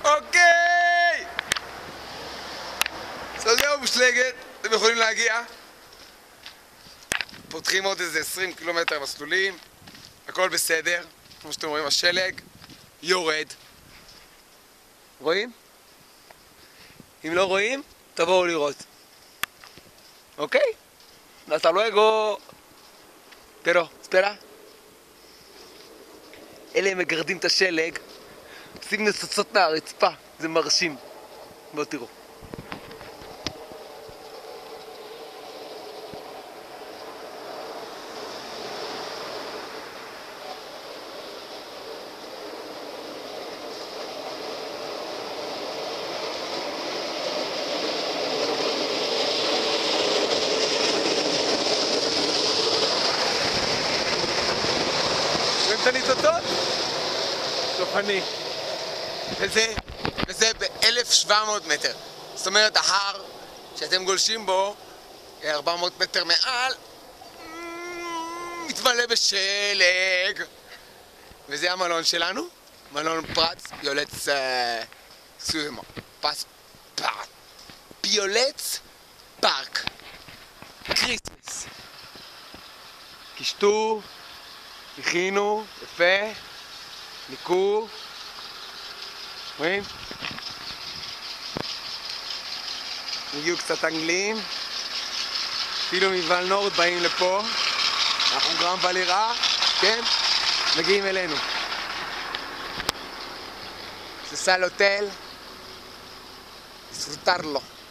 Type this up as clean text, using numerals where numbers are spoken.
אוקיי! אז זהו מושלגת, אתם יכולים להגיע. פותחים עוד איזה 20 קילומטר מסלולים. הכל בסדר. כמו שאתם רואים, השלג יורד. רואים? אם לא רואים, תבואו לראות. אוקיי? hasta luego. pero, espera. אלה הם מגרדים את השלג, עושים נסוצות מהרצפה, זה מרשים. בואו תראו. רואים את הניצוצות? סופני. וזה ב-1700 מטר. זאת אומרת, ההר שאתם גולשים בו, 400 מטר מעל, מתמלא בשלג. וזה המלון שלנו, מלון פרץ פיולץ סוימו. פיולץ פארק. קריסמס. קשטו, הכינו, יפה, ניקו. רואים? הגיעו קצת אנגלים, אפילו מוולנורד באים לפה. אנחנו גרם ולירה, כן? מגיעים אלינו. זה סל הוטל, disfrutarlo.